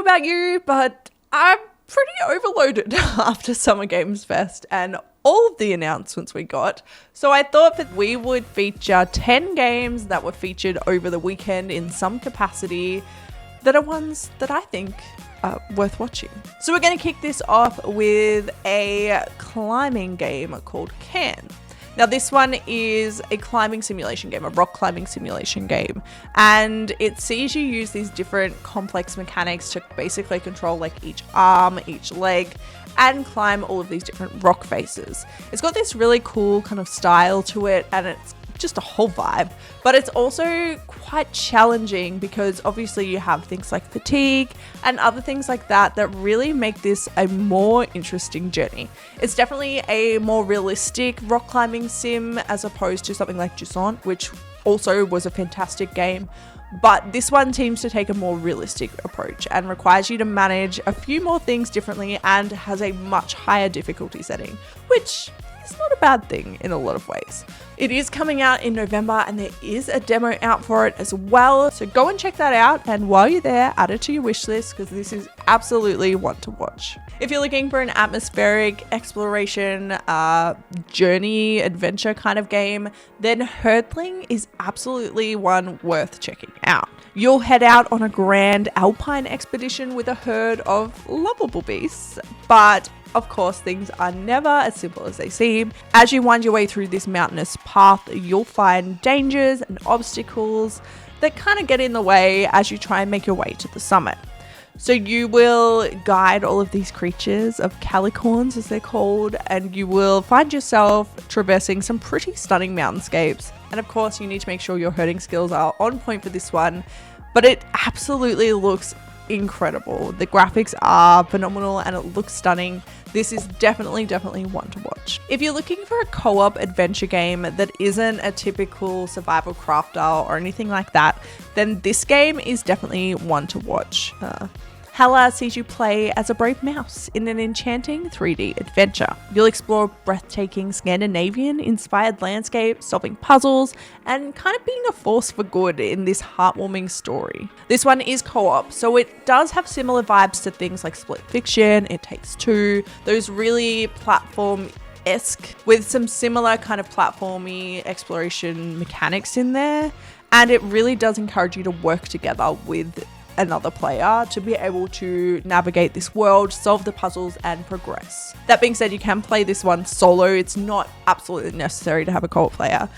about you, but I'm pretty overloaded after Summer Games Fest and all of the announcements we got. So I thought that we would feature 10 games that were featured over the weekend in some capacity that are ones that I think are worth watching. So we're going to kick this off with a climbing game called Can. Now this one is a climbing simulation game, a rock climbing simulation game, and it sees you use these different complex mechanics to basically control like each arm, each leg, and climb all of these different rock faces. It's got this really cool kind of style to it, and it's just a whole vibe, but it's also quite challenging because obviously you have things like fatigue and other things like that that really make this a more interesting journey. It's definitely a more realistic rock climbing sim as opposed to something like Jusant, which also was a fantastic game. But this one seems to take a more realistic approach and requires you to manage a few more things differently and has a much higher difficulty setting, which is not a bad thing in a lot of ways. It is coming out in November and there is a demo out for it as well. So go and check that out. And while you're there, add it to your wish list because this is absolutely one to watch. If you're looking for an atmospheric exploration, journey, adventure kind of game, then Herdling is absolutely one worth checking out. You'll head out on a grand alpine expedition with a herd of lovable beasts, but of course, things are never as simple as they seem. As you wind your way through this mountainous path, you'll find dangers and obstacles that kind of get in the way as you try and make your way to the summit. So you will guide all of these creatures of calicorns, as they're called, and you will find yourself traversing some pretty stunning mountainscapes. And of course, you need to make sure your herding skills are on point for this one, but it absolutely looks incredible. The graphics are phenomenal and it looks stunning. This is definitely one to watch. If you're looking for a co-op adventure game that isn't a typical survival crafter or anything like that, then this game is definitely one to watch. Hella sees you play as a brave mouse in an enchanting 3D adventure. You'll explore breathtaking Scandinavian-inspired landscapes, solving puzzles, and kind of being a force for good in this heartwarming story. This one is co-op, so it does have similar vibes to things like Split Fiction, It Takes Two, those really platform-esque with some similar kind of platformy exploration mechanics in there, and it really does encourage you to work together with another player to be able to navigate this world, solve the puzzles, and progress. That being said, you can play this one solo. It's not absolutely necessary to have a co-op player,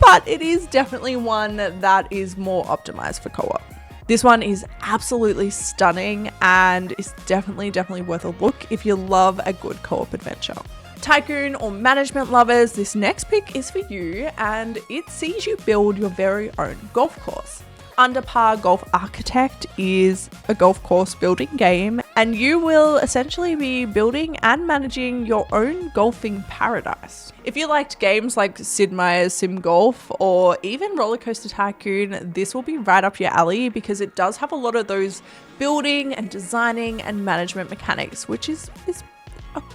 but it is definitely one that is more optimized for co-op. This one is absolutely stunning and is definitely worth a look if you love a good co-op adventure. Tycoon or management lovers, this next pick is for you, and it sees you build your very own golf course. Underpar Golf Architect is a golf course building game, and you will essentially be building and managing your own golfing paradise. If you liked games like Sid Meier's Sim Golf or even Roller Coaster Tycoon, this will be right up your alley because it does have a lot of those building and designing and management mechanics, which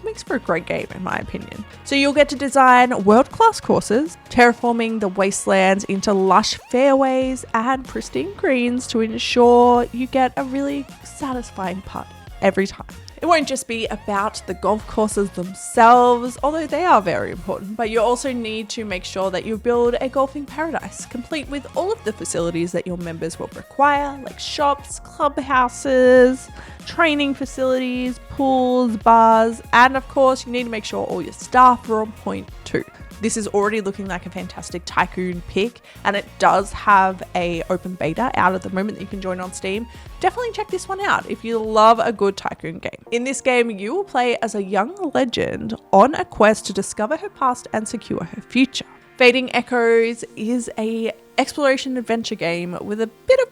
makes for a great game in my opinion. So you'll get to design world-class courses, terraforming the wastelands into lush fairways and pristine greens to ensure you get a really satisfying putt every time. It won't just be about the golf courses themselves, although they are very important, but you also need to make sure that you build a golfing paradise, complete with all of the facilities that your members will require, like shops, clubhouses, training facilities, pools, bars, and of course you need to make sure all your staff are on point too. This is already looking like a fantastic Tycoon pick, and it does have a open beta out at the moment that you can join on Steam. Definitely check this one out if you love a good Tycoon game. In this game, you will play as a young legend on a quest to discover her past and secure her future. Fading Echoes is a exploration adventure game with a bit of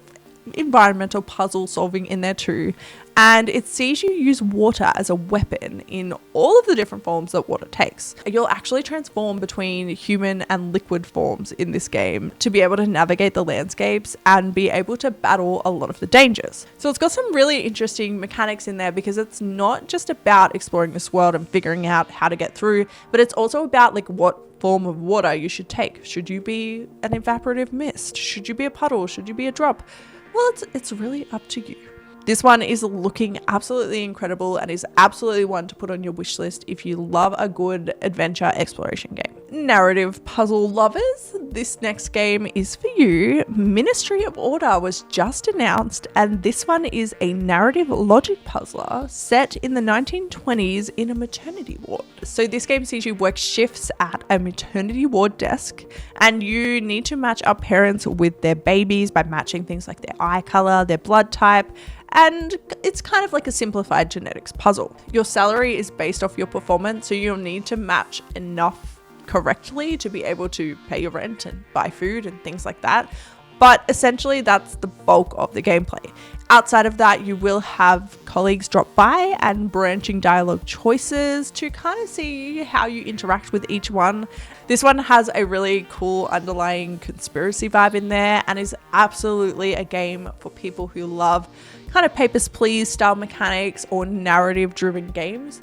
environmental puzzle solving in there too, and it sees you use water as a weapon in all of the different forms that water takes. You'll actually transform between human and liquid forms in this game to be able to navigate the landscapes and be able to battle a lot of the dangers. So it's got some really interesting mechanics in there because it's not just about exploring this world and figuring out how to get through, but it's also about like what form of water you should take. Should you be an evaporative mist? Should you be a puddle? Should you be a drop? Well, it's really up to you. This one is looking absolutely incredible and is absolutely one to put on your wish list if you love a good adventure exploration game. Narrative puzzle lovers, this next game is for you. Ministry of Order was just announced, and this one is a narrative logic puzzler set in the 1920s in a maternity ward. So this game sees you work shifts at a maternity ward desk, and you need to match up parents with their babies by matching things like their eye color, their blood type, and it's kind of like a simplified genetics puzzle. Your salary is based off your performance, so you'll need to match enough correctly to be able to pay your rent and buy food and things like that. But essentially that's the bulk of the gameplay. Outside of that, you will have colleagues drop by and branching dialogue choices to kind of see how you interact with each one. This one has a really cool underlying conspiracy vibe in there and is absolutely a game for people who love kind of Papers, Please style mechanics or narrative driven games.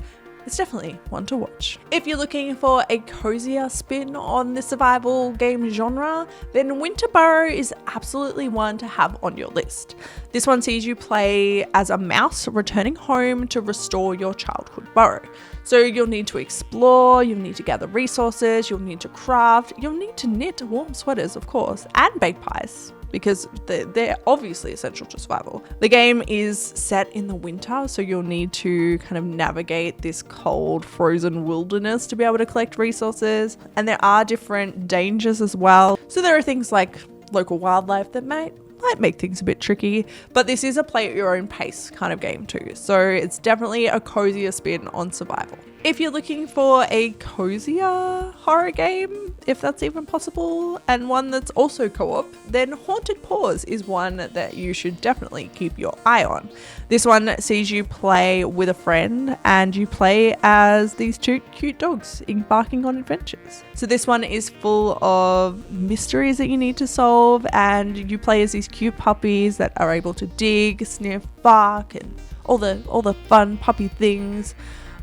It's definitely one to watch. If you're looking for a cozier spin on the survival game genre, then Winterborough is absolutely one to have on your list. This one sees you play as a mouse returning home to restore your childhood burrow. So you'll need to explore, you'll need to gather resources, you'll need to craft, you'll need to knit warm sweaters, of course, and bake pies, because they're obviously essential to survival. The game is set in the winter, so you'll need to kind of navigate this cold, frozen wilderness to be able to collect resources. And there are different dangers as well. So there are things like local wildlife that might make things a bit tricky, but this is a play at your own pace kind of game too. So it's definitely a cozier spin on survival. If you're looking for a cozier horror game, if that's even possible, and one that's also co-op, then Haunted Paws is one that you should definitely keep your eye on. This one sees you play with a friend and you play as these two cute dogs embarking on adventures. So this one is full of mysteries that you need to solve, and you play as these cute puppies that are able to dig, sniff, bark, and all the fun puppy things.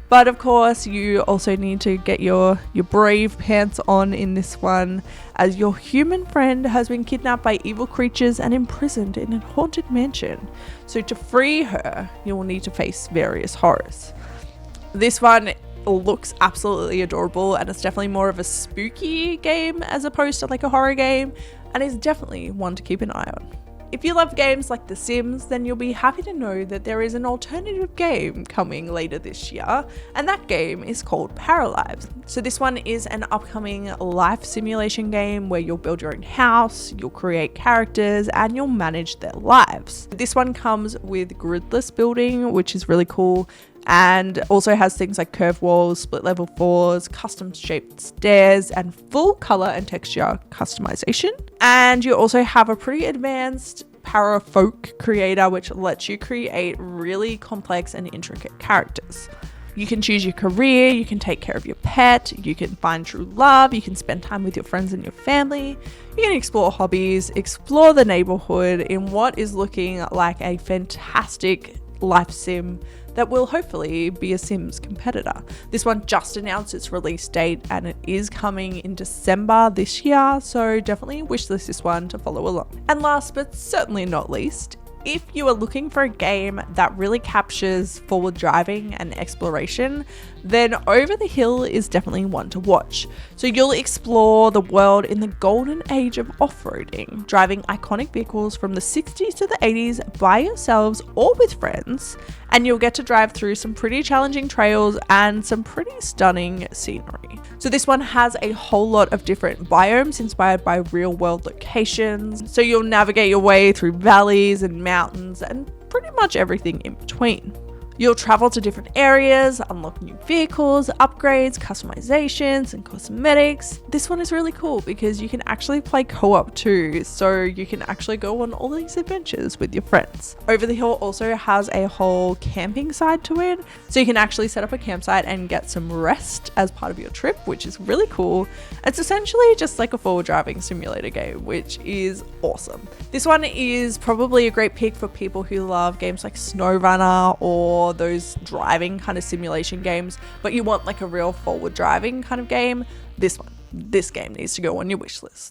But of course, you also need to get your brave pants on in this one, as your human friend has been kidnapped by evil creatures and imprisoned in a haunted mansion. So to free her, you will need to face various horrors. This one looks absolutely adorable, and it's definitely more of a spooky game as opposed to like a horror game, and is definitely one to keep an eye on. If you love games like The Sims, then you'll be happy to know that there is an alternative game coming later this year, and that game is called Paralives. So this one is an upcoming life simulation game where you'll build your own house, you'll create characters, and you'll manage their lives. This one comes with gridless building, which is really cool, and also has things like curved walls, split level floors, custom shaped stairs, and full color and texture customization. And you also have a pretty advanced Parafolk creator, which lets you create really complex and intricate characters. You can choose your career, you can take care of your pet, you can find true love, you can spend time with your friends and your family, you can explore hobbies, explore the neighborhood in what is looking like a fantastic life sim that will hopefully be a Sims competitor. This one just announced its release date and it is coming in December this year, so definitely wishlist this one to follow along. And last but certainly not least, if you are looking for a game that really captures forward driving and exploration, then Over the Hill is definitely one to watch. So you'll explore the world in the golden age of off-roading, driving iconic vehicles from the 60s to the 80s by yourselves or with friends, and you'll get to drive through some pretty challenging trails and some pretty stunning scenery. So this one has a whole lot of different biomes inspired by real world locations. So you'll navigate your way through valleys and mountains and pretty much everything in between. You'll travel to different areas, unlock new vehicles, upgrades, customizations, and cosmetics. This one is really cool because you can actually play co-op too, so you can actually go on all these adventures with your friends. Over the Hill also has a whole camping side to it, so you can actually set up a campsite and get some rest as part of your trip, which is really cool. It's essentially just like a forward driving simulator game, which is awesome. This one is probably a great pick for people who love games like SnowRunner or those driving kind of simulation games, but you want like a real forward driving kind of game. This game needs to go on your wish list.